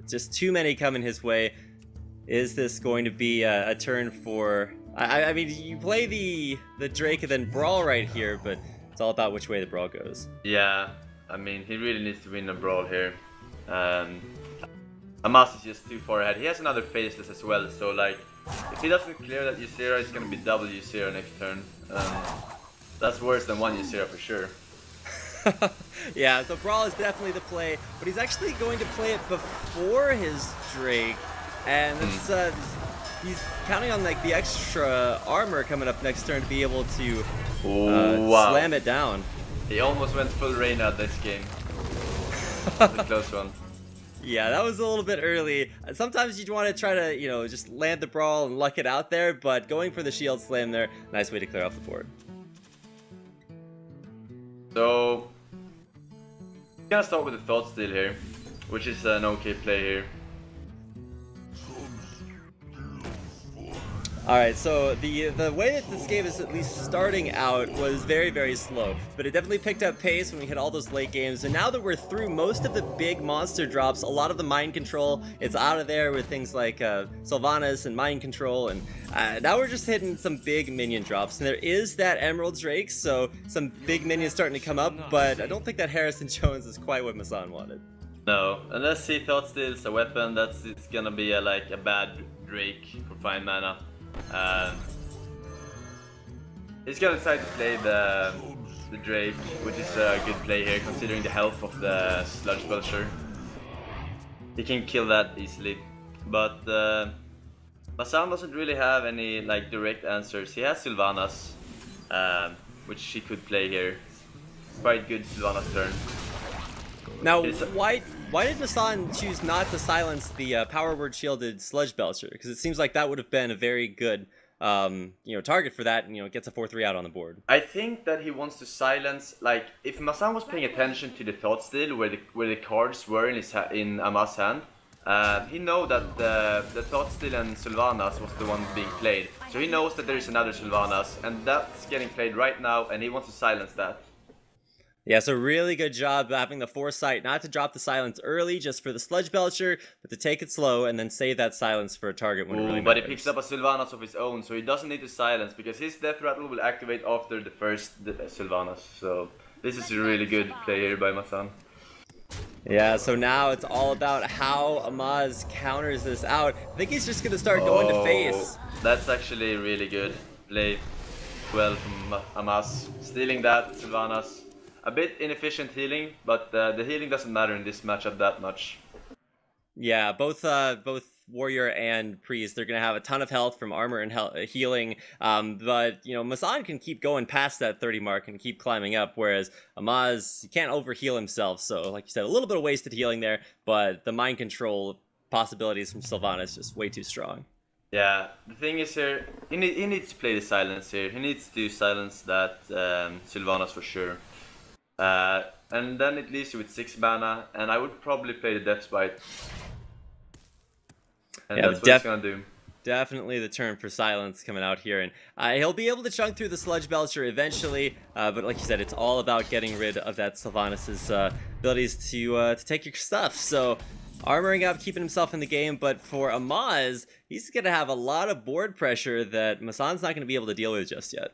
just too many coming his way. Is this going to be a turn for... I mean, you play the Drake and then Brawl right here, but it's all about which way the Brawl goes. Yeah, I mean, he really needs to win a Brawl here. Amaz is just too far ahead. He has another Faceless as well, so like, if he doesn't clear that Ysera, it's gonna be double Ysera next turn. That's worse than one Ysera for sure. Yeah, so Brawl is definitely the play, but he's actually going to play it before his Drake, and it's, he's counting on like the extra armor coming up next turn to be able to slam it down. He almost went full Reyna this game. That's a close one. Yeah, that was a little bit early. Sometimes you want to try to, you know, just land the Brawl and luck it out there, but going for the shield slam there, nice way to clear off the board. So, I'm gonna start with the Thought Steal here, which is an okay play here. Alright, so the way that this game is at least starting out was very, very slow, but it definitely picked up pace when we hit all those late games, and now that we're through most of the big monster drops, a lot of the mind control, it's out of there with things like Sylvanas and mind control, and now we're just hitting some big minion drops, and there is that Emerald Drake, so some big minions starting to come up, but I don't think that Harrison Jones is quite what Massan wanted. No, unless he Thought Steals a weapon, it's gonna be like a bad Drake for 5 mana. He's gonna decide to play the Drake, which is a good play here considering the health of the Sludge Belcher. He can kill that easily, but Massan doesn't really have any like direct answers. He has Sylvanas, which he could play here. Quite good Sylvanas turn. Now, why did Massan choose not to silence the power word shielded Sludge Belcher? Because it seems like that would have been a very good, you know, target for that, and you know, gets a 4/3 out on the board. I think that he wants to silence, like, if Massan was paying attention to the Thought Steal, where the cards were in Amaz's hand, he know that the Thought Steal and Sylvanas was the one being played. So he knows that there is another Sylvanas, and that's getting played right now, and he wants to silence that. Yeah, so really good job having the foresight not to drop the silence early just for the Sludge Belcher, but to take it slow and then save that silence for a target when it really but matters. he picks up a Sylvanas of his own, so he doesn't need to silence because his Death Rattle will activate after the first Sylvanas. So this is a really good play here by Massan. Yeah, so now it's all about how Amaz counters this out. I think he's just going to start going to face. That's actually really good play. Well from Amaz, stealing that Sylvanas. A bit inefficient healing, but the healing doesn't matter in this matchup that much. Yeah, both Warrior and Priest, they're going to have a ton of health from armor and healing, but, you know, Massan can keep going past that 30 mark and keep climbing up, whereas Amaz, he can't overheal himself, so, like you said, a little bit of wasted healing there, but the mind control possibilities from Sylvanas is just way too strong. Yeah, the thing is here, he needs to play the silence here. He needs to silence that Sylvanas for sure. And then it leaves you with 6 mana, and I would probably play the Death Spite. And yeah, that's what he's gonna do. Definitely the turn for silence coming out here, and he'll be able to chunk through the Sludge Belcher eventually, but like you said, it's all about getting rid of that Sylvanas' abilities to take your stuff. So armoring up, keeping himself in the game, but for Amaz, he's gonna have a lot of board pressure that Massan's not gonna be able to deal with just yet.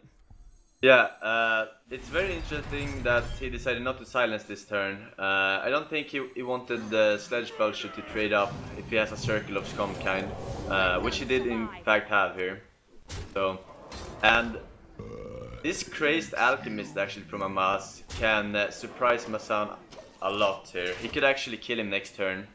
Yeah, it's very interesting that he decided not to silence this turn. I don't think he wanted the Sludge Belcher to trade up if he has a Circle of Scum kind, which he did in fact have here. So, and this Crazed Alchemist actually from Amaz can surprise Massan a lot here. He could actually kill him next turn.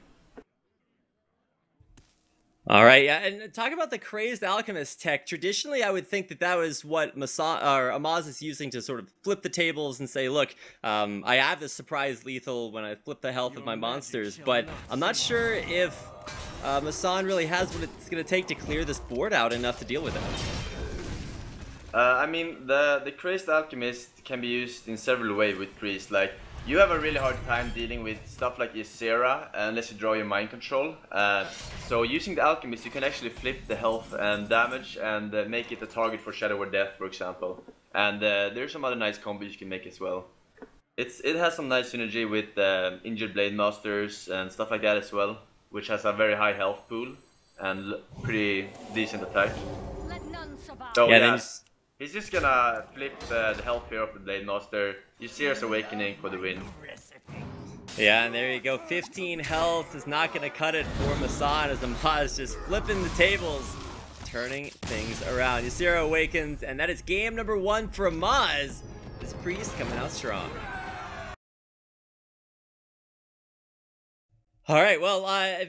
All right, yeah, and talk about the Crazed Alchemist tech. Traditionally, I would think that that was what Amaz is using to sort of flip the tables and say, look, I have this surprise lethal when I flip the health of my monsters, but I'm not sure if Massan really has what it's going to take to clear this board out enough to deal with that. I mean, the Crazed Alchemist can be used in several ways with Priest. Like, you have a really hard time dealing with stuff like Ysera unless you draw your mind control. So using the Alchemist, you can actually flip the health and damage and make it a target for Shadow or Death, for example. And there's some other nice combos you can make as well. It has some nice synergy with Injured Blade Masters and stuff like that as well. which has a very high health pool and pretty decent attack. So yeah, he's just gonna flip the health here of the Blade Master. Ysir's Awakening for the win. Yeah, and there you go. 15 health is not going to cut it for Massan as Amaz just flipping the tables, turning things around. Ysir awakens, and that is game number 1 for Amaz. This Priest coming out strong. All right, well,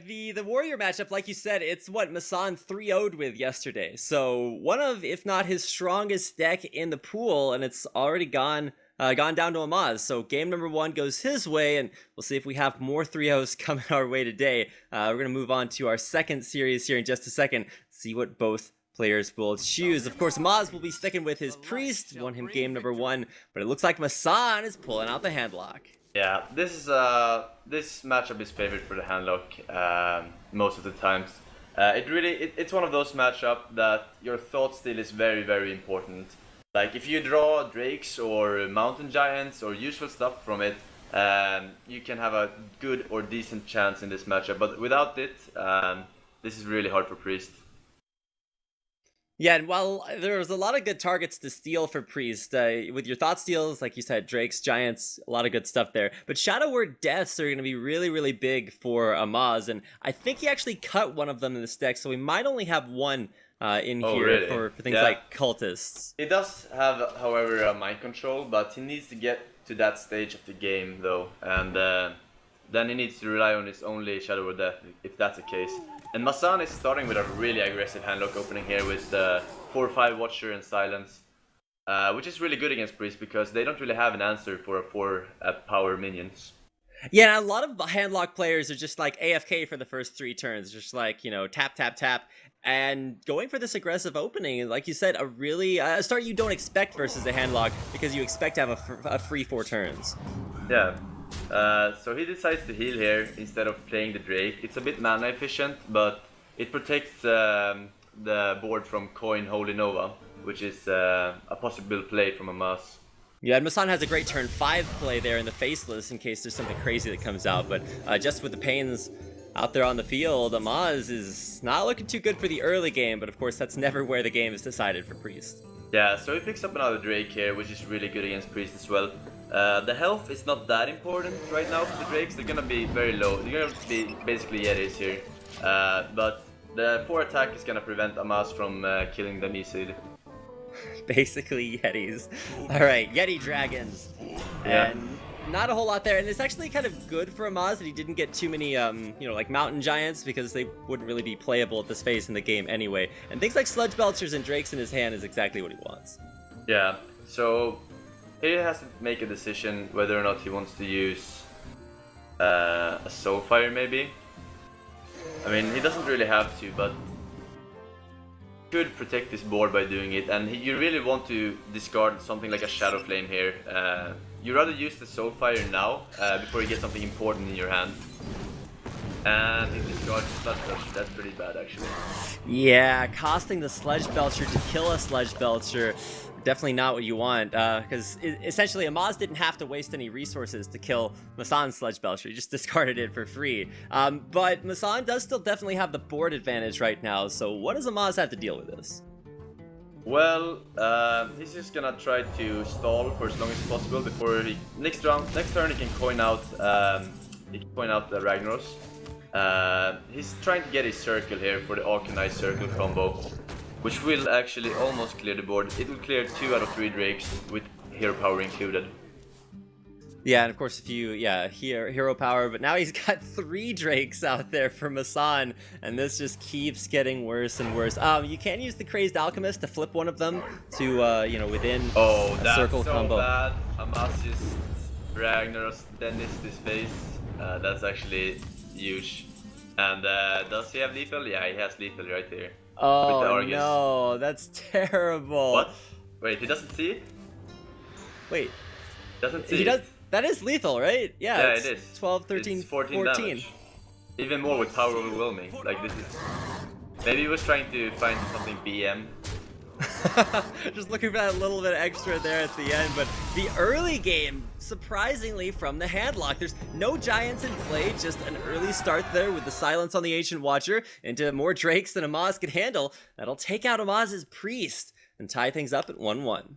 the Warrior matchup, like you said, it's what Massan 3-0'd with yesterday. So one of, if not his strongest deck in the pool, and it's already gone down to Amaz. So game number 1 goes his way, and we'll see if we have more 3-0s coming our way today. We're going to move on to our second series here in just a second, see what both players will choose. Of course, Amaz will be sticking with his Priest, won him game number 1, but it looks like Massan is pulling out the Handlock. Yeah, this matchup is favored for the Handlock most of the times. It's one of those matchups that your thought steal is very, very important. Like if you draw Drakes or Mountain Giants or useful stuff from it, you can have a good or decent chance in this matchup. But without it, this is really hard for Priest. Yeah, and while there's a lot of good targets to steal for Priest, with your Thought Steals, like you said, Drakes, Giants, a lot of good stuff there. But Shadow Word Deaths are going to be really, really big for Amaz, and I think he actually cut one of them in this deck, so we might only have one in here really? for things like Cultists. He does have, however, a mind control, but he needs to get to that stage of the game, though, and then he needs to rely on his only Shadow Word Death, if that's the case. And Massan is starting with a really aggressive Handlock opening here with 4-5 Watcher and Silence, which is really good against Priest because they don't really have an answer for a 4 power minions. Yeah, and a lot of Handlock players are just like AFK for the first 3 turns, just like, you know, tap, tap, tap, and going for this aggressive opening, like you said, a start you don't expect versus a Handlock because you expect to have a free 4 turns. Yeah. So he decides to heal here instead of playing the Drake. It's a bit mana efficient, but it protects the board from Coin Holy Nova, which is a possible play from Amaz. Yeah, and Massan has a great turn 5 play there in the Faceless in case there's something crazy that comes out, but just with the Pains out there on the field, Amaz is not looking too good for the early game, but of course that's never where the game is decided for Priest. Yeah, so he picks up another Drake here, which is really good against Priest as well. The health is not that important right now for the Drakes. They're gonna be very low. They're gonna be basically Yetis here. But the 4 attack is gonna prevent Amaz from killing them easily. Basically Yetis. Alright, Yeti Dragons. Yeah. And not a whole lot there, and it's actually kind of good for Amaz that he didn't get too many, you know, like Mountain Giants, because they wouldn't really be playable at this phase in the game anyway. And things like Sludge Belchers and Drakes in his hand is exactly what he wants. Yeah, so he has to make a decision whether or not he wants to use a Soulfire maybe. I mean, he doesn't really have to, but he could protect this board by doing it, and you really want to discard something like a Shadow Flame here. You rather use the Soulfire now before you get something important in your hand. And he discards the Sludge Belcher. That's pretty bad, actually. Yeah, costing the Sludge Belcher to kill a Sludge Belcher, definitely not what you want, because essentially Amaz didn't have to waste any resources to kill Massan's Sludge Belcher. He just discarded it for free. But Massan does still definitely have the board advantage right now, so what does Amaz have to deal with this? Well, he's just gonna try to stall for as long as possible before he next turn he can coin out the Ragnaros. He's trying to get his circle here for the Arcanized Circle combo, which will actually almost clear the board. It will clear 2 out of 3 Drakes with Hero Power included. Yeah, and of course if you, Hero Power, but now he's got 3 Drakes out there for Massan, and this just keeps getting worse and worse. You can use the Crazed Alchemist to flip one of them to, you know, within a circle combo. Bad. Amaz just Ragnaros Dennis this phase. That's actually huge. And does he have lethal? Yeah, he has lethal right there. Oh no, that's terrible. What? Wait, he doesn't see it? Wait. Doesn't see he it? Does. That is lethal, right? Yeah, it is. 12, 13, it's 14 14. Damage. Even more with Power Overwhelming. Like this is... Maybe he was trying to find something BM. Just looking for that little bit extra there at the end, but the early game, surprisingly, from the Handlock. There's no Giants in play, just an early start there with the silence on the Ancient Watcher into more Drakes than Amaz could handle. That'll take out Amaz's Priest and tie things up at 1-1.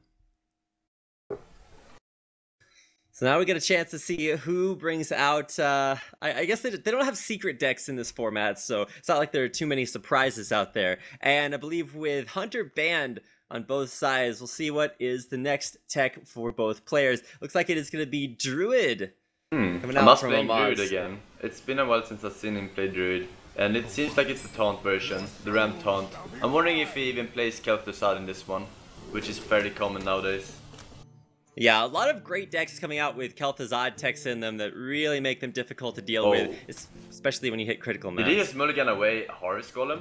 So now we get a chance to see who brings out, I guess they don't have secret decks in this format, so it's not like there are too many surprises out there. And I believe with Hunter banned on both sides, we'll see what is the next tech for both players. Looks like it is going to be Druid. Coming out from playing Amaz. Druid again. It's been a while since I've seen him play Druid. And it seems like it's the taunt version, the Ram taunt. I'm wondering if he even plays Kel'Thuzad in this one, which is fairly common nowadays. Yeah, a lot of great decks coming out with Kel'Thuzad techs in them that really make them difficult to deal with, especially when you hit critical mass. Did he just mulligan away a Harvest Golem?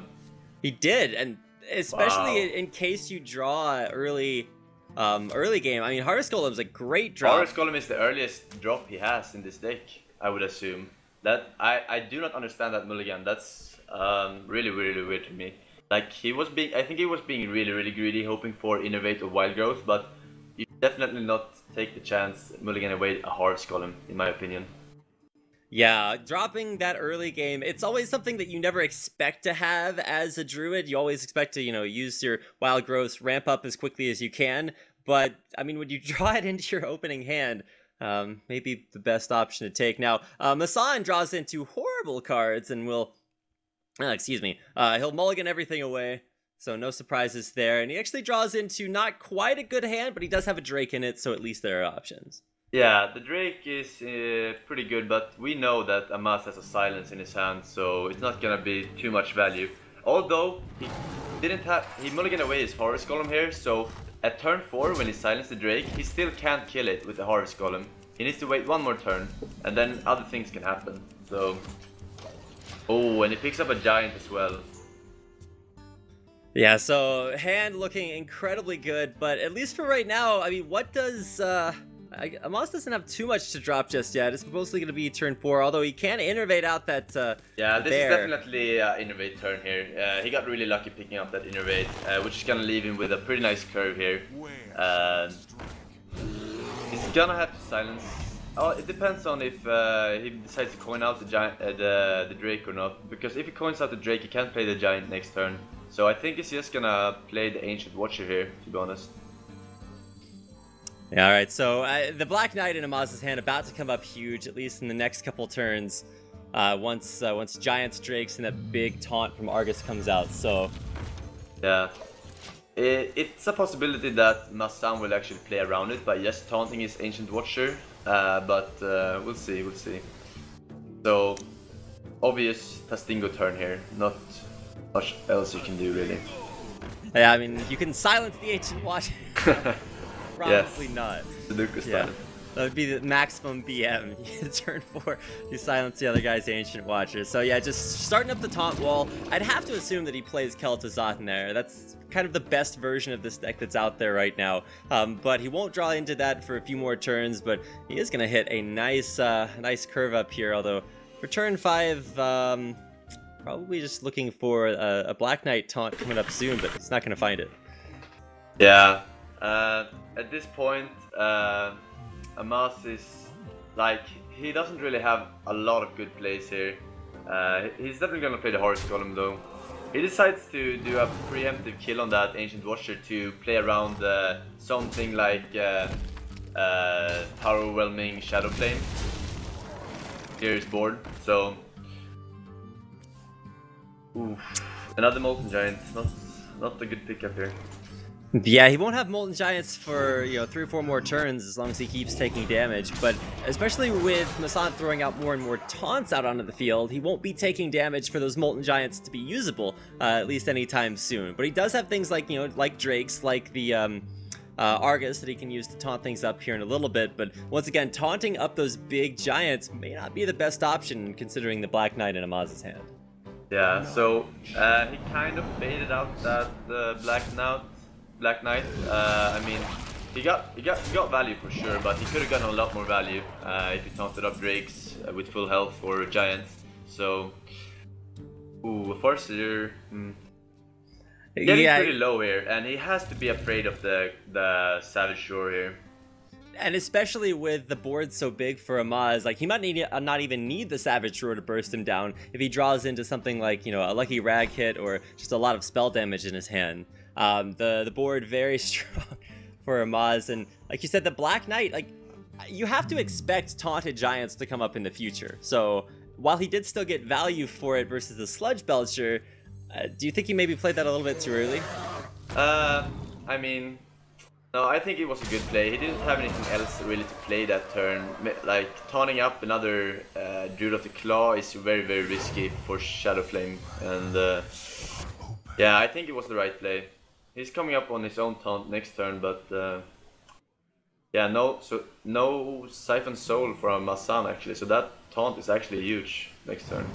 He did, and especially in case you draw early game. I mean, Harvest Golem's a great drop. Harvest Golem is the earliest drop he has in this deck, I would assume. That I do not understand that mulligan. That's really weird to me. Like I think he was being really greedy, hoping for Innovate or Wild Growth, but you definitely not take the chance mulligan away a Harvest Golem, in my opinion. Yeah, dropping that early game, it's always something that you never expect to have as a Druid. You always expect to, use your Wild Growths, ramp up as quickly as you can. But, I mean, when you draw it into your opening hand, maybe the best option to take. Now, Massan draws into horrible cards and will, he'll mulligan everything away. So no surprises there. And he actually draws into not quite a good hand, but he does have a Drake in it, so at least there are options. Yeah, the Drake is pretty good, but we know that Amaz has a silence in his hand, so it's not gonna be too much value. Although he mulliganed away his Harvest Golem here, so at turn 4 when he silenced the Drake, he still can't kill it with the Harvest Golem. He needs to wait one more turn, and then other things can happen. So, and he picks up a Giant as well. Yeah, so hand looking incredibly good, but at least for right now, I mean, what does Amaz doesn't have too much to drop just yet. It's mostly going to be turn 4, although he can innervate out that yeah, this bear. Is definitely innervate turn here. He got really lucky picking up that innervate, which is going to leave him with a pretty nice curve here. He's going to have to silence. Oh, it depends on if he decides to coin out the Drake or not. Because if he coins out the Drake, he can't play the Giant next turn. So I think he's just going to play the Ancient Watcher here, to be honest. Yeah, alright, so the Black Knight in Amaz's hand about to come up huge, at least in the next couple turns, once Giants, Drakes, and that big taunt from Argus comes out, so... Yeah. It's a possibility that Massan will actually play around it by just taunting his Ancient Watcher, but we'll see. So, obvious Tastingo turn here, not much else you can do really. Yeah, I mean, you can silence the Ancient Watcher. Probably not. The Lucas time. That would be the maximum BM. Turn 4, you silence the other guy's Ancient Watcher. So yeah, just starting up the taunt wall. I'd have to assume that he plays Kel'Thuzad in there. That's kind of the best version of this deck that's out there right now. But he won't draw into that for a few more turns, but he is going to hit a nice curve up here. Although for turn 5, probably just looking for a Black Knight taunt coming up soon, but he's not going to find it. Yeah. At this point, Amaz is like, he doesn't really have a lot of good plays here. He's definitely gonna play the Harvest Golem though. He decides to do a preemptive kill on that Ancient Watcher to play around something like Power-Whelming Shadow Flame. Here is board, so... Another Molten Giant, not a good pickup here. Yeah, he won't have Molten Giants for, 3 or 4 more turns as long as he keeps taking damage, but especially with Massan throwing out more and more taunts out onto the field, he won't be taking damage for those Molten Giants to be usable, at least anytime soon. But he does have things like, like Drakes, like the Argus that he can use to taunt things up here in a little bit, but once again, taunting up those big Giants may not be the best option considering the Black Knight in Amaz's hand. Yeah, so he kind of baited out that Black Knight. I mean, he got value for sure, but he could have gotten a lot more value if he taunted up Drakes with full health or Giants. So, Farseer. Getting Yeah, pretty low here, and he has to be afraid of the Savage Shore here. and especially with the board so big for Amaz, like he might need not even need the Savage Roar to burst him down if he draws into something like, you know, a Lucky Rag hit or just a lot of spell damage in his hand. The board very strong for Amaz, and like you said, the Black Knight, like you have to expect taunted giants to come up in the future. So while he did still get value for it versus the Sludge Belcher, do you think he maybe played that a little bit too early? I mean, no, I think it was a good play. He didn't have anything else really to play that turn. Like, taunting up another Druid of the Claw is very, very risky for Shadow Flame. And yeah, I think it was the right play. He's coming up on his own taunt next turn, but yeah, no Siphon Soul from Massan actually. So that taunt is actually huge next turn.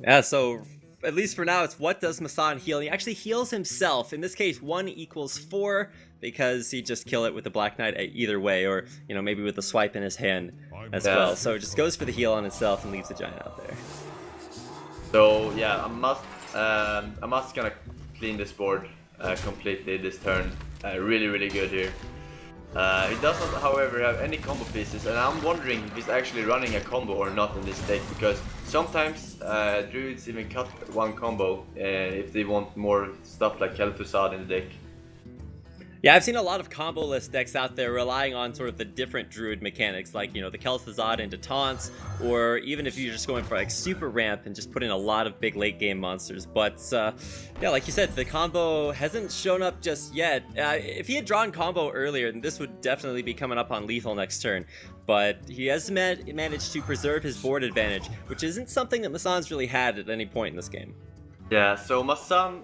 Yeah, so at least for now, it's what does Massan heal? He actually heals himself. In this case, 1 equals 4 because he just kill it with the Black Knight either way, or you know, maybe with the swipe in his hand as well. So it just goes for the heal on itself and leaves the giant out there. So yeah, Amaz gonna clean this board completely this turn. Really, really good here. He does not, however, have any combo pieces, and I'm wondering if he's actually running a combo or not in this deck, because sometimes Druids even cut one combo if they want more stuff like Kel'Thuzad in the deck. Yeah, I've seen a lot of combo-less decks out there relying on sort of the different Druid mechanics, like, you know, the Kel'Thuzad into taunts, or even if you're just going for like super ramp and just put in a lot of big late-game monsters. But yeah, like you said, the combo hasn't shown up just yet. If he had drawn combo earlier, then this would definitely be coming up on lethal next turn. But he has managed to preserve his board advantage, which isn't something that Massan's really had at any point in this game. Yeah, so Massan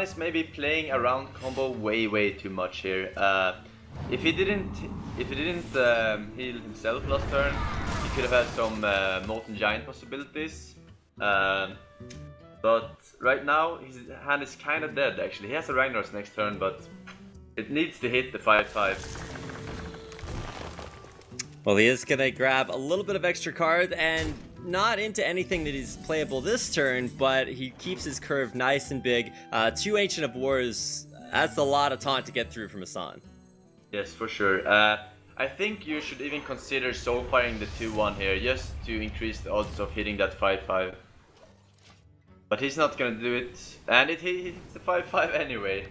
is maybe playing around combo way too much here. If he didn't heal himself last turn, he could have had some Molten Giant possibilities. But right now his hand is kind of dead actually. He has a Ragnaros next turn, but it needs to hit the 5/5. Well, he is gonna grab a little bit of extra cards and not into anything that is playable this turn, but he keeps his curve nice and big. 2 Ancient of Wars, that's a lot of taunt to get through from Massan. Yes, for sure. I think you should even consider soul firing the 2/1 here, just to increase the odds of hitting that 5/5. But he's not gonna do it, and it hits the 5/5 anyway.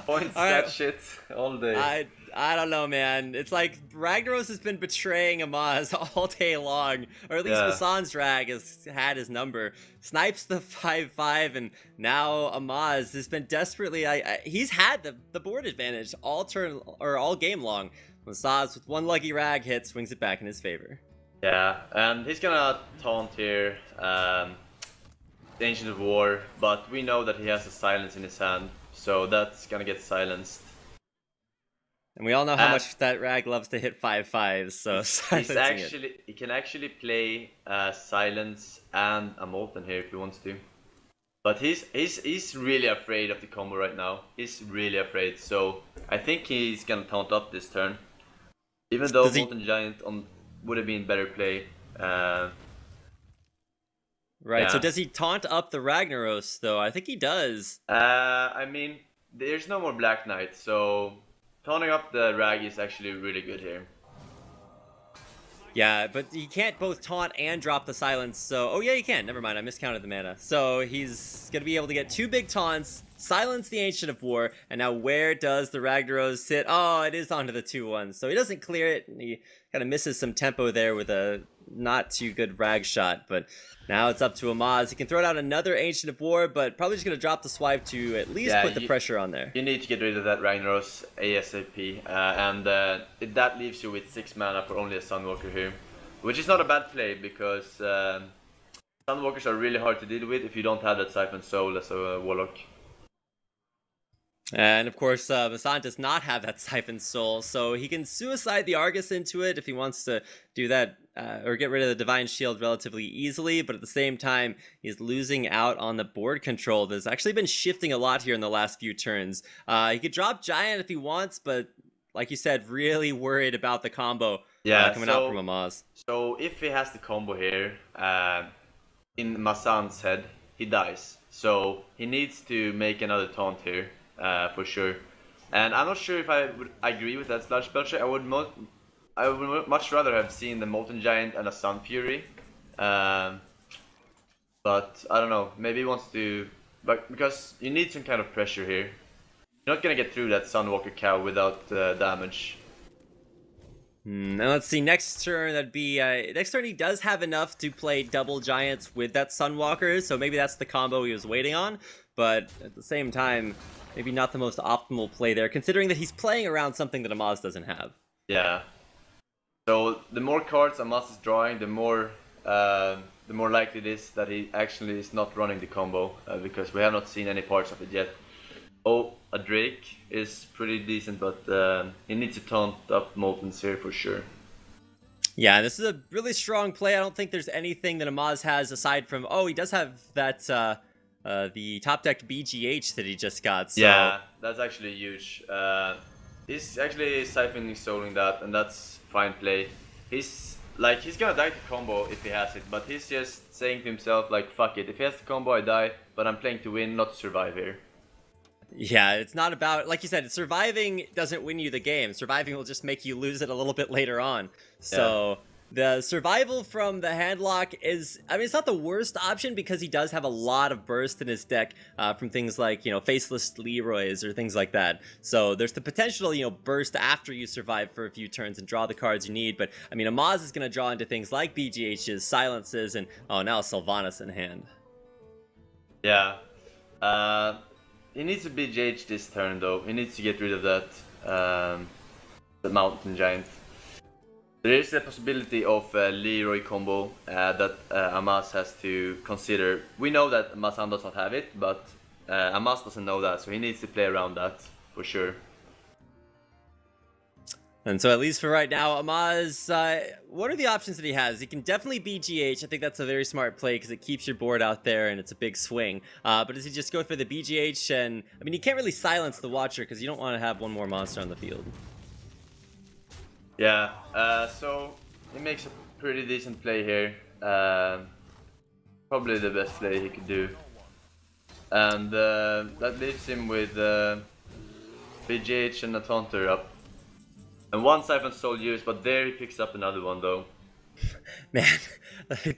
Points that shit all day. I don't know, man. It's like Ragnaros has been betraying Amaz all day long, or at least Massan's drag has had his number. Snipes the 5/5, and now Amaz has been desperately. He's had the board advantage all turn or all game long. Masaz with 1 lucky rag hit swings it back in his favor. Yeah, and he's gonna taunt here, the Ancient of War, but we know that he has a silence in his hand, so that's gonna get silenced. And we all know how much that rag loves to hit 5/5s, so he can actually play silence and a molten here if he wants to. But he's really afraid of the combo right now. He's really afraid, so I think he's gonna taunt up this turn. Even though Molten Giant would have been better play. Right, yeah. So does he taunt up the Ragnaros though? I think he does. I mean, there's no more Black Knight, so taunting up the Rag is actually really good here. Yeah, but he can't both taunt and drop the silence, so... Oh yeah, he can. Never mind, I miscounted the mana. So he's going to be able to get 2 big taunts, silence the Ancient of War, and now where does the Ragnaros sit? Oh, it is onto the 2/1. So he doesn't clear it, and he kind of misses some tempo there with a not too good Rag shot, but now it's up to Amaz. He can throw out another Ancient of War, but probably just going to drop the swipe to at least put the pressure on there. You need to get rid of that Ragnaros ASAP, and that leaves you with 6 mana for only a Sunwalker here. Which is not a bad play, because Sunwalkers are really hard to deal with if you don't have that Siphon Soul as a Warlock. And of course, Massan does not have that Siphon Soul, so he can suicide the Argus into it if he wants to do that, or get rid of the Divine Shield relatively easily, but at the same time, he's losing out on the board control that's actually been shifting a lot here in the last few turns. He could drop Giant if he wants, but like you said, really worried about the combo coming out from Amaz. So if he has the combo here, in Massan's head, he dies. So he needs to make another taunt here, for sure. And I'm not sure if I would agree with that Sludge Belcher. I would much rather have seen the Molten Giant and a Sun Fury. But I don't know, maybe he wants to... But because you need some kind of pressure here. You're not gonna get through that Sunwalker cow without damage. Now let's see, next turn that'd be next turn he does have enough to play double giants with that Sunwalker, so maybe that's the combo he was waiting on, but at the same time, maybe not the most optimal play there, considering that he's playing around something that Amaz doesn't have. Yeah. So the more cards Amaz is drawing, the more likely it is that he actually is not running the combo, because we have not seen any parts of it yet. Oh, a Drake is pretty decent, but he needs to taunt up Moltens here for sure. Yeah, this is a really strong play. I don't think there's anything that Amaz has aside from... Oh, he does have that, the top-decked BGH that he just got. So... Yeah, that's actually huge. He's actually siphoning souling that, and that's fine play. He's gonna die to combo if he has it, but he's just saying to himself, like, fuck it. If he has the combo, I die, but I'm playing to win, not to survive here. Yeah, it's not about, like you said, surviving doesn't win you the game. Surviving will just make you lose it a little bit later on. So the survival from the Handlock is, I mean, it's not the worst option because he does have a lot of burst in his deck from things like, you know, Faceless Leroys or things like that. So there's the potential, you know, burst after you survive for a few turns and draw the cards you need. But, I mean, Amaz is going to draw into things like BGHs, Silences, and, oh, now Sylvanas in hand. Yeah. He needs to BGH this turn though. He needs to get rid of that the Mountain Giant. There is the possibility of a Leroy combo that Amaz has to consider. We know that Massan does not have it, but Amaz doesn't know that, so he needs to play around that for sure. And so at least for right now, Amaz, what are the options that he has? He can definitely BGH. I think that's a very smart play because it keeps your board out there and it's a big swing. But does he just go for the BGH? And I mean, you can't really silence the Watcher because you don't want to have one more monster on the field. Yeah, so he makes a pretty decent play here. Probably the best play he could do. And that leaves him with BGH and a Taunter up. And one Siphon Soul used, but there he picks up another one though. Man,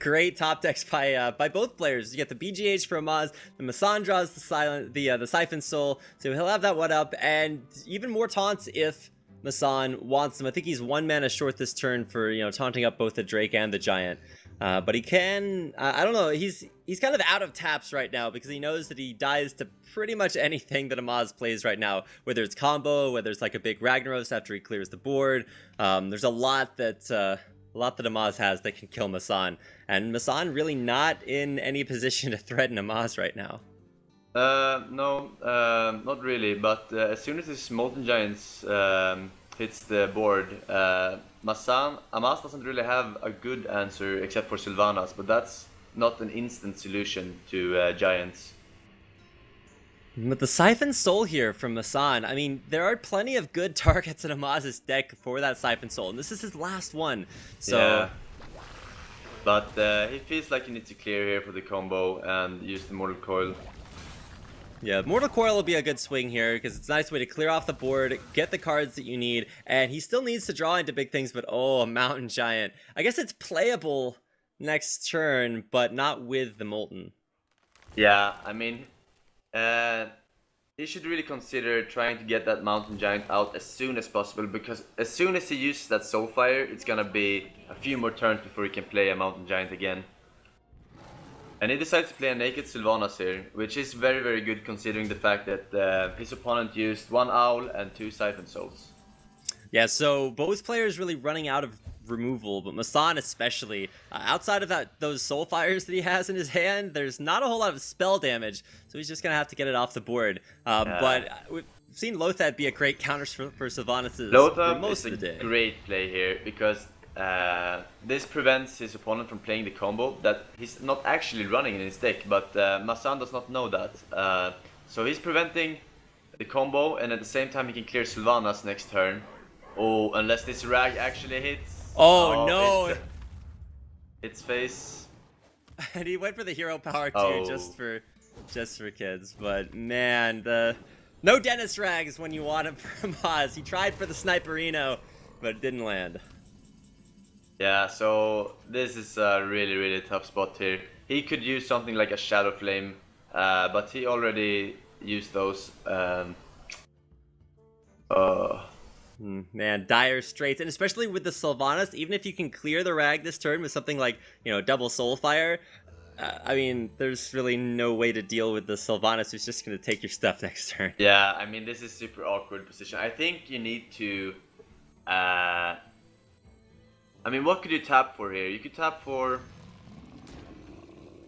great top decks by both players. You get the BGH from Amaz, the Massan draws the Siphon Soul, so he'll have that one up, and even more taunts if Massan wants them. I think he's 1 mana short this turn for, you know, taunting up both the Drake and the Giant. But he can, I don't know, he's kind of out of taps right now because he knows that he dies to pretty much anything that Amaz plays right now, whether it's combo, whether it's like a big Ragnaros after he clears the board. There's a lot that Amaz has that can kill Massan, and Massan really not in any position to threaten Amaz right now. No, not really, but as soon as his Molten Giants hits the board, Amaz doesn't really have a good answer except for Sylvanas, but that's not an instant solution to Giants. But the Siphon Soul here from Massan, I mean, there are plenty of good targets in Amaz's deck for that Siphon Soul, and this is his last one, so... Yeah. But he feels like he needs to clear here for the combo and use the Mortal Coil. Yeah, Mortal Coil will be a good swing here because it's a nice way to clear off the board, get the cards that you need, and he still needs to draw into big things, but oh, a Mountain Giant. I guess it's playable next turn, but not with the Molten. Yeah, I mean, he should really consider trying to get that Mountain Giant out as soon as possible, because as soon as he uses that Soulfire, it's gonna be a few more turns before he can play a Mountain Giant again. And he decides to play a naked Sylvanas here, which is very, very good considering the fact that his opponent used 1 Owl and 2 Siphon Souls. Yeah, so both players really running out of removal, but Massan especially. Outside of those Soulfires that he has in his hand, there's not a whole lot of spell damage, so he's just going to have to get it off the board. But we've seen Lothad be a great counter for Sylvanas for most of the day. Lothad is a great play here, because this prevents his opponent from playing the combo that he's not actually running in his deck, but Massan does not know that. So he's preventing the combo, and at the same time he can clear Sylvanas next turn. Oh, unless this Rag actually hits. Oh no! It's face. And he went for the hero power too, Oh. just for kids. But man, no Dennis Rags when you want him from Amaz. He tried for the Sniperino, but it didn't land. Yeah, so this is a really, really tough spot here. He could use something like a Shadow Flame, but he already used those. Man, dire straits, and especially with the Sylvanas, even if you can clear the Rag this turn with something like, you know, double Soulfire, I mean, there's really no way to deal with the Sylvanas who's just going to take your stuff next turn. Yeah, I mean, this is super awkward position. I think you need to... I mean, what could you tap for here? You could tap for...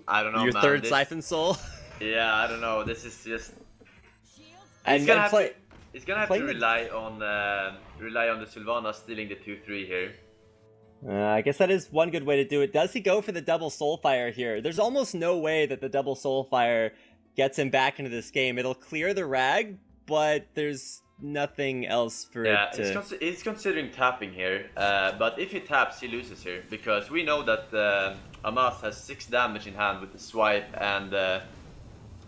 I don't know, Your man. third Siphon Soul? Yeah, I don't know. This is just... And He's gonna have to... He's gonna have to playing rely on the Sylvana stealing the 2-3 here. I guess that is one good way to do it. Does he go for the double Soulfire here? There's almost no way that the double Soulfire gets him back into this game. It'll clear the Rag, but there's nothing else for it to... Yeah, he's considering tapping here, but if he taps, he loses here, because we know that Amaz has 6 damage in hand with the swipe and the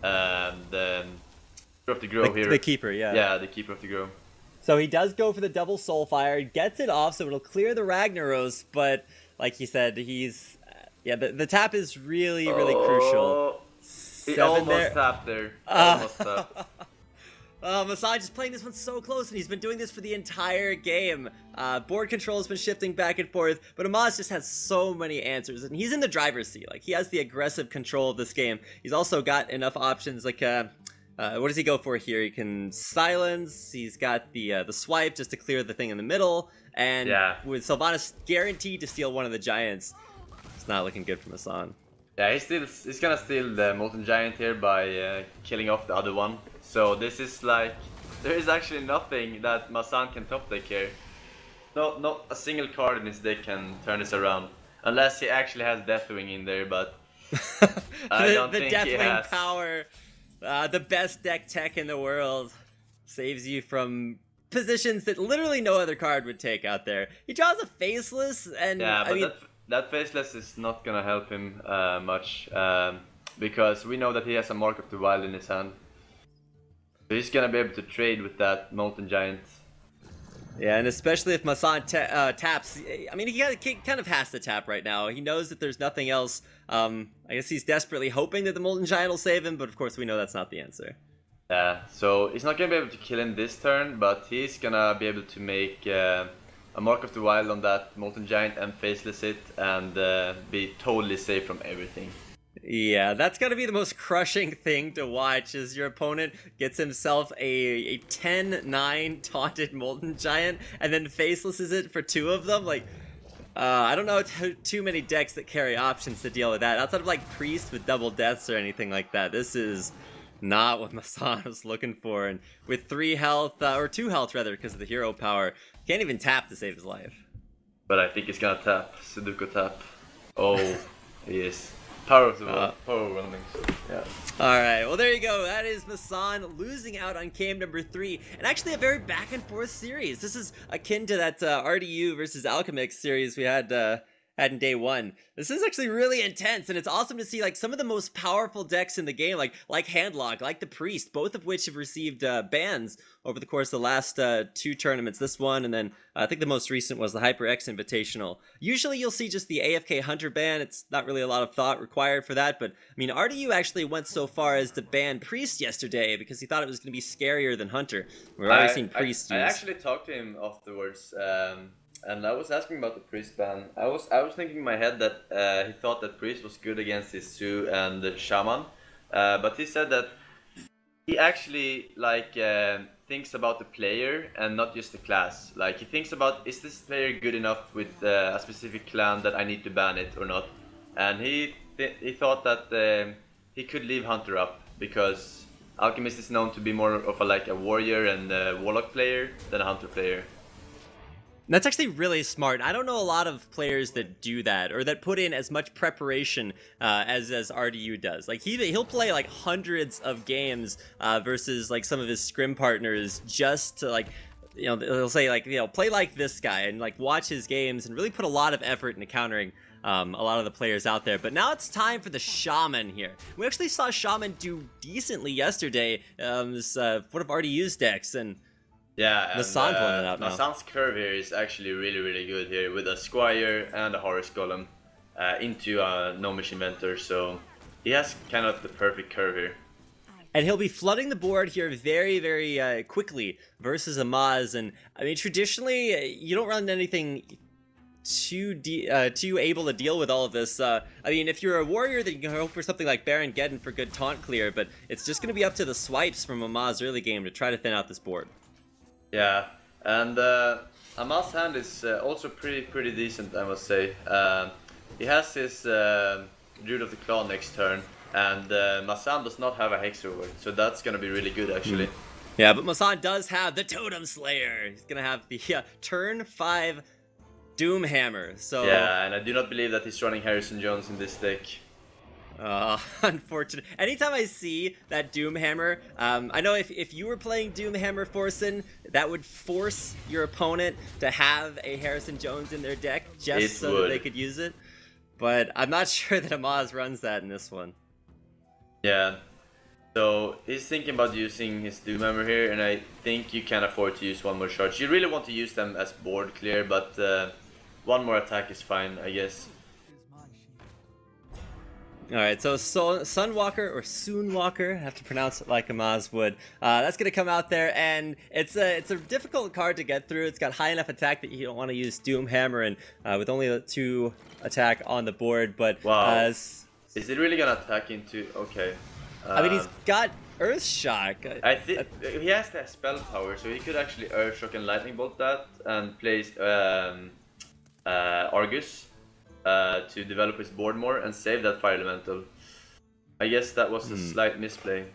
Keeper of the Grove here. The Keeper, yeah. Yeah, the Keeper of the Grove. So he does go for the double Soulfire, gets it off, so it'll clear the Ragnaros, but like he said, he's... yeah, the tap is really, really crucial. He 7 almost there. tapped there. Almost tapped. Massan just playing this one so close, and he's been doing this for the entire game. Board control has been shifting back and forth, but Amaz just has so many answers, and he's in the driver's seat. Like, he has the aggressive control of this game. He's also got enough options, like, what does he go for here? He can silence, he's got the swipe just to clear the thing in the middle, and with Sylvanas guaranteed to steal one of the giants, it's not looking good for Massan. Yeah, he's gonna steal the Molten Giant here by killing off the other one. So this is like, there is actually nothing that Massan can top deck here. Not a single card in his deck can turn this around. Unless he actually has Deathwing in there, but I don't think he has. The Deathwing power, the best deck tech in the world, saves you from positions that literally no other card would take out there. He draws a Faceless, and yeah, but I mean, that Faceless is not gonna help him much, because we know that he has a Mark of the Wild in his hand. So he's gonna be able to trade with that Molten Giant. Yeah, and especially if Massan taps, I mean, he kind of has to tap right now. He knows that there's nothing else. I guess he's desperately hoping that the Molten Giant will save him, but of course we know that's not the answer. Yeah, so he's not gonna be able to kill him this turn, but he's gonna be able to make a Mark of the Wild on that Molten Giant and Faceless it, and be totally safe from everything. Yeah, that's gotta be the most crushing thing to watch, is your opponent gets himself a 10-9 taunted Molten Giant, and then Facelesses it for 2 of them. Like, I don't know too many decks that carry options to deal with that, outside of like Priest with double deaths or anything like that. This is not what Massan was looking for, and with 3 health, or 2 health rather, because of the hero power, can't even tap to save his life. But I think he's gonna tap, Sudoku tap. Oh, he is. Power of the world, power overwhelming. Yeah. Alright, well there you go. That is Massan losing out on game number 3. And actually a very back and forth series. This is akin to that RDU versus Alchemix series we had in day 1. This is actually really intense, and it's awesome to see like some of the most powerful decks in the game, like Handlock, like the Priest, both of which have received bans over the course of the last 2 tournaments. This one, and then I think the most recent was the HyperX Invitational. Usually you'll see just the AFK Hunter ban. It's not really a lot of thought required for that, but I mean, RDU actually went so far as to ban Priest yesterday because he thought it was going to be scarier than Hunter. We've already seen Priest use. I actually talked to him afterwards, and I was asking about the Priest ban. I was thinking in my head that he thought that Priest was good against his Su and the Shaman, but he said that he actually like thinks about the player and not just the class. Like, he thinks about, is this player good enough with a specific clan that I need to ban it or not? And he thought that he could leave Hunter up because Alchemist is known to be more of a warrior and warlock player than a Hunter player. That's actually really smart. I don't know a lot of players that do that, or that put in as much preparation as RDU does. Like, he'll play like hundreds of games versus like some of his scrim partners just to, like, you know, he'll say like, you know, play like this guy and like watch his games and really put a lot of effort into countering a lot of the players out there. But now it's time for the Shaman here. We actually saw Shaman do decently yesterday. This one of already used decks, and yeah, and Massan pulling it out now. Massan's curve here is actually really good here with a Squire and a Horus Golem into a No Machine Mentor, so he has kind of the perfect curve here. And he'll be flooding the board here very quickly versus Amaz. And I mean, traditionally, you don't run anything too able to deal with all of this. I mean, if you're a warrior, then you can hope for something like Baron Geddon for good taunt clear, but it's just going to be up to the swipes from Amaz early game to try to thin out this board. Yeah, and Amaz's hand is also pretty decent, I must say. He has his Druid of the Claw next turn, and Massan does not have a Hex Reward, so that's gonna be really good actually. Yeah, but Massan does have the Totem Slayer. He's gonna have the turn 5 Doom Hammer. So yeah, and I do not believe that he's running Harrison Jones in this deck. Unfortunate. Anytime I see that Doom Hammer, I know if you were playing Doom Hammer Forsen, that would force your opponent to have a Harrison Jones in their deck just so that they could use it. But I'm not sure that Amaz runs that in this one. Yeah, so he's thinking about using his Doom Hammer here, and I think you can afford to use one more charge. You really want to use them as board clear, but one more attack is fine, I guess. Alright, so Sunwalker, or Soonwalker, I have to pronounce it like Amaz would. That's going to come out there, and it's a difficult card to get through. It's got high enough attack that you don't want to use Doom Hammer, and with only 2 attack on the board, but... Wow. Is it really gonna attack into... Okay. I mean, he's got Earthshock. I think he has that spell power, so he could actually Earthshock and Lightning Bolt that and place Argus to develop his board more and save that Fire Elemental. I guess that was a slight misplay.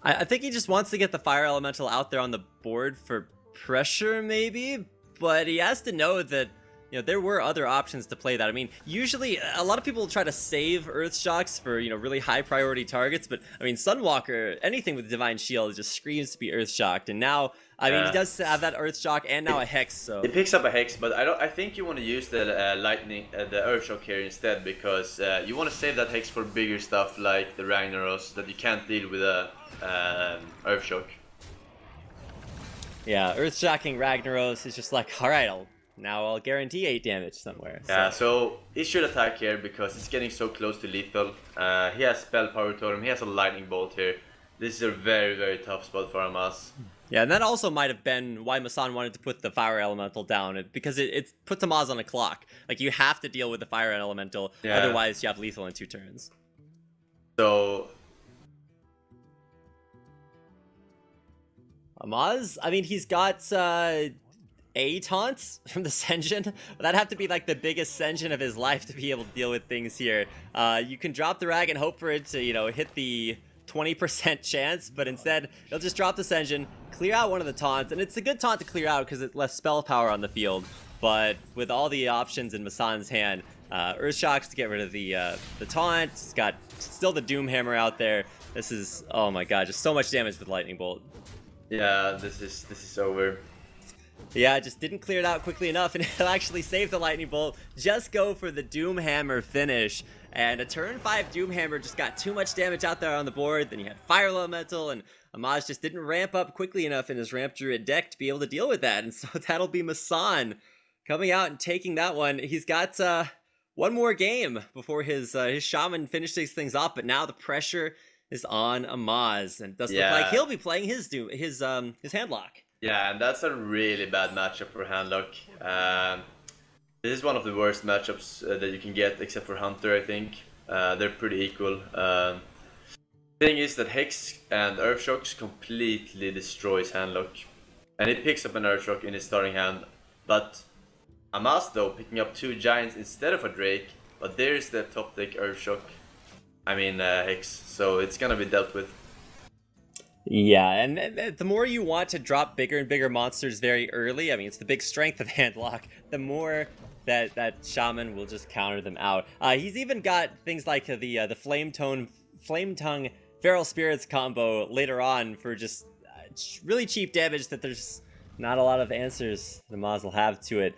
I think he just wants to get the Fire Elemental out there on the board for pressure, maybe? But he has to know that, you know, there were other options to play that. I mean, usually a lot of people try to save Earthshocks for, you know, really high priority targets, but I mean, Sunwalker, anything with Divine Shield just screams to be Earthshocked, and now, I mean, he does have that Earthshock and now a Hex, so... It picks up a Hex, but I think you want to use the the Earthshock here instead, because you want to save that Hex for bigger stuff like the Ragnaros that you can't deal with a Earthshock. Yeah, Earthshocking Ragnaros is just like, alright, I'll guarantee 8 damage somewhere. So. Yeah, so he should attack here because it's getting so close to lethal. He has Spell Power Totem, he has a Lightning Bolt here. This is a very tough spot for Amaz. Yeah, and that also might have been why Massan wanted to put the Fire Elemental down, because it puts Amaz on a clock. Like, you have to deal with the Fire Elemental, otherwise you have lethal in 2 turns. So... Amaz, I mean, he's got... A taunts from the Sen'jin. That'd have to be like the biggest Sen'jin of his life to be able to deal with things here. You can drop the Rag and hope for it to, you know, hit the 20% chance, but instead he'll just drop the Sen'jin, clear out one of the taunts, and it's a good taunt to clear out because it left spell power on the field. But with all the options in Massan's hand, Earthshocks to get rid of the taunt. He's got still the Doom Hammer out there. This is, oh my god, just so much damage with Lightning Bolt. Yeah, this is over. Yeah, just didn't clear it out quickly enough, and he'll actually save the Lightning Bolt, just go for the Doom Hammer finish. And a turn 5 Doom Hammer just got too much damage out there on the board. Then you had Fire Elemental, and Amaz just didn't ramp up quickly enough in his Ramp Druid deck to be able to deal with that. And so that'll be Massan coming out and taking that one. He's got one more game before his Shaman finishes things off, but now the pressure is on Amaz, and it does look like he'll be playing his Handlock. Yeah, and that's a really bad matchup for Handlock. This is one of the worst matchups that you can get, except for Hunter, I think. They're pretty equal. The thing is that Hex and Earthshocks completely destroys Handlock. And it picks up an Earthshock in his starting hand. But Amaz, though, picking up 2 Giants instead of a Drake. But there's the top deck Earthshock. I mean Hex. So it's gonna be dealt with. Yeah, and the more you want to drop bigger and bigger monsters very early, I mean, it's the big strength of Handlock, the more that Shaman will just counter them out. He's even got things like the Flame Tongue Feral Spirits combo later on for just really cheap damage that there's not a lot of answers the Amaz will have to it.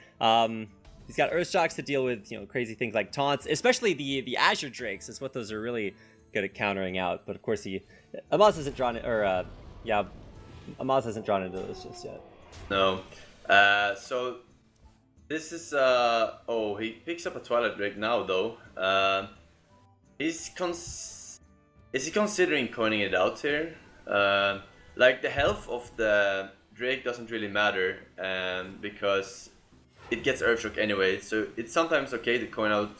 He's got Earth Shocks to deal with, crazy things like taunts, especially the Azure Drakes is what those are really good at countering out. But of course, Amaz hasn't drawn it, or yeah, Amaz hasn't drawn into this just yet. No. So this is oh, he picks up a Twilight Drake now though. Is he considering coining it out here? Like the health of the Drake doesn't really matter, because it gets Earthshock anyway, so it's sometimes okay to coin out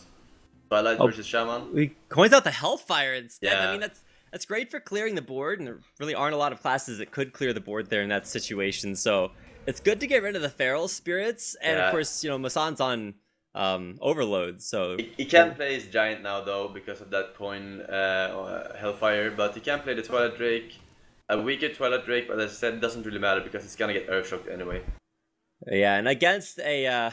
Twilight versus Shaman. He coins out the Hellfire instead. Yeah. I mean, that's great for clearing the board, and there really aren't a lot of classes that could clear the board there in that situation, so it's good to get rid of the Feral Spirits, and of course, Massan's on Overload, so... He can't play his Giant now though, because of that coin Hellfire, but he can play the Twilight Drake, a weaker Twilight Drake, but as I said, it doesn't really matter because it's gonna get Earthshocked anyway. Yeah, and against a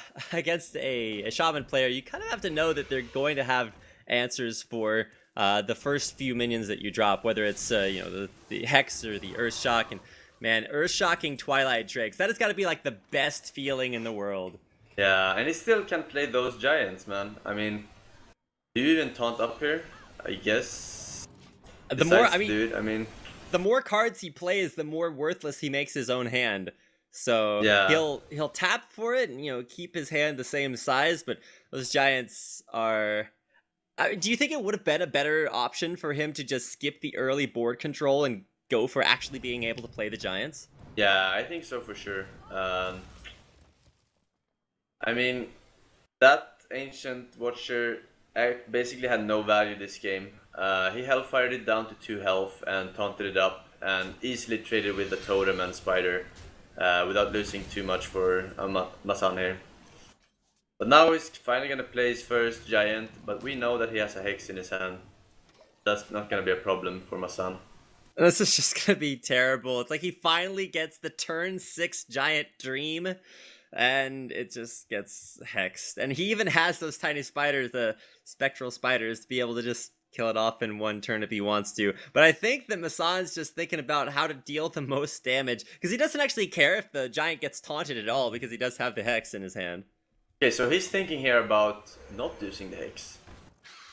Shaman player, you kind of have to know that they're going to have answers for the first few minions that you drop, whether it's the Hex or the Earthshock. And man, Earthshocking Twilight Drakes, that has got to be like the best feeling in the world. Yeah, and he still can play those Giants, man. I mean, do you even taunt up here? I guess. The more, the more cards he plays, the more worthless he makes his own hand. So yeah. he'll tap for it and keep his hand the same size, but those Giants are... do you think it would have been a better option for him to just skip the early board control and go for actually being able to play the Giants? Yeah, I think so for sure. I mean, that Ancient Watcher basically had no value this game. He Hellfired it down to 2 health and taunted it up and easily traded with the Totem and Spider. Without losing too much for Massan here. But now he's finally gonna play his first Giant, but we know that he has a Hex in his hand. That's not gonna be a problem for Massan. This is just gonna be terrible. It's like he finally gets the turn 6 Giant Dream, and it just gets hexed. And he even has those tiny spiders, the spectral spiders, to be able to just kill it off in one turn if he wants to. But I think that Massan's just thinking about how to deal the most damage, because he doesn't actually care if the Giant gets taunted at all, because he does have the Hex in his hand. Okay, so he's thinking here about not using the Hex.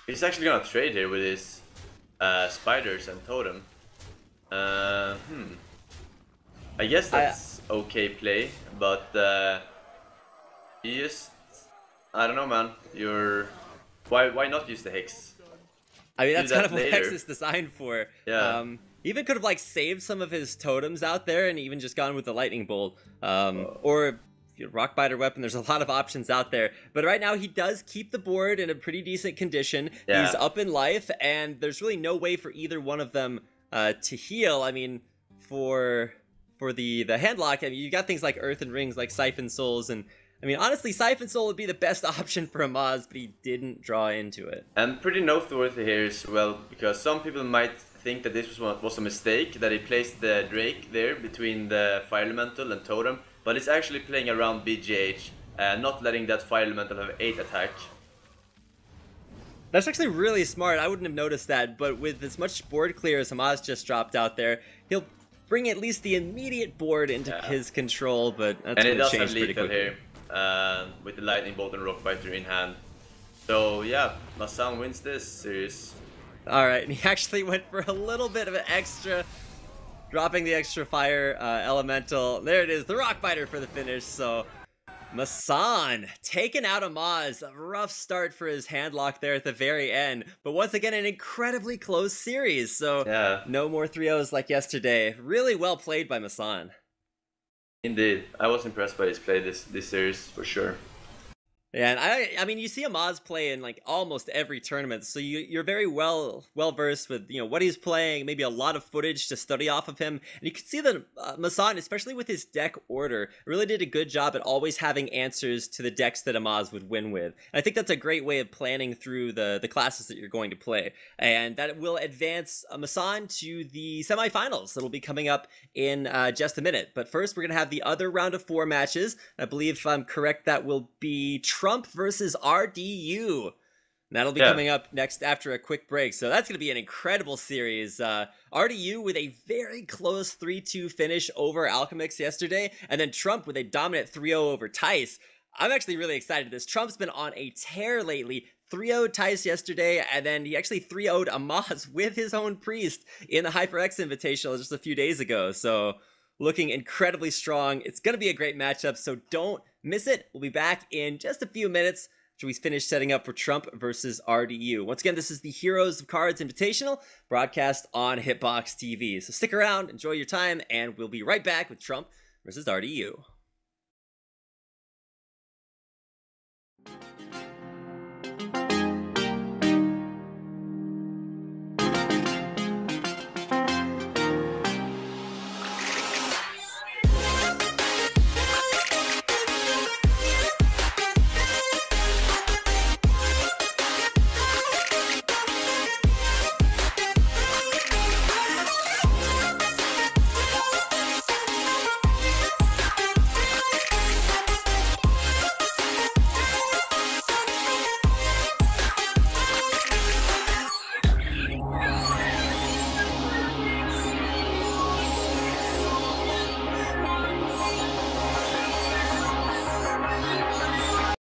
He's actually gonna trade here with his spiders and totem. I guess that's okay play, but you just... I don't know, man. Why not use the Hex? I mean, that's kind of what Hex is designed for. Yeah. He even could have like saved some of his totems out there and even just gone with the Lightning Bolt. Or Rockbiter Weapon. There's a lot of options out there. But right now he does keep the board in a pretty decent condition. Yeah. He's up in life, and there's really no way for either one of them to heal. I mean, for the Handlock, I mean, you got things like Earth and Rings, like Siphon Souls, and I mean, honestly, Siphon Soul would be the best option for Amaz, but he didn't draw into it. And pretty noteworthy here as well, because some people might think that this was a mistake, that he placed the Drake there between the Fire Elemental and Totem, but it's actually playing around BGH, and not letting that Fire Elemental have 8 attack. That's actually really smart. I wouldn't have noticed that, but with as much board clear as Amaz just dropped out there, he'll bring at least the immediate board into his control, but that's going to change pretty quickly. Here. With the Lightning Bolt and Rockbiter in hand. So yeah, Massan wins this series. Alright, and he actually went for a little bit of an extra, dropping the extra fire elemental. There it is, the Rockbiter for the finish. So Massan taking out Amaz. A rough start for his Handlock there at the very end, but once again an incredibly close series. So yeah, no more 3-0s like yesterday. Really well played by Massan. Indeed, I was impressed by his play this series for sure. Yeah, and I mean, you see Amaz play in like almost every tournament, so you're very well versed with what he's playing, maybe a lot of footage to study off of him, and you can see that Massan, especially with his deck order, really did a good job at always having answers to the decks that Amaz would win with. And I think that's a great way of planning through the classes that you're going to play, and that will advance Massan to the semifinals that'll be coming up in just a minute. But first, we're gonna have the other round of 4 matches. I believe, if I'm correct, that will be Trump versus RDU. And that'll be coming up next after a quick break. So that's going to be an incredible series. RDU with a very close 3-2 finish over Alchemix yesterday. And then Trump with a dominant 3-0 over Tice. I'm actually really excited. This Trump's been on a tear lately. 3-0'd Tice yesterday, and then he actually 3-0'd Amaz with his own priest in the HyperX Invitational just a few days ago. So looking incredibly strong. It's going to be a great matchup, so don't miss it. We'll be back in just a few minutes after we finish setting up for Trump versus RDU. Once again, this is the Heroes of Cards Invitational, broadcast on Hitbox TV. So stick around, enjoy your time, and we'll be right back with Trump versus RDU.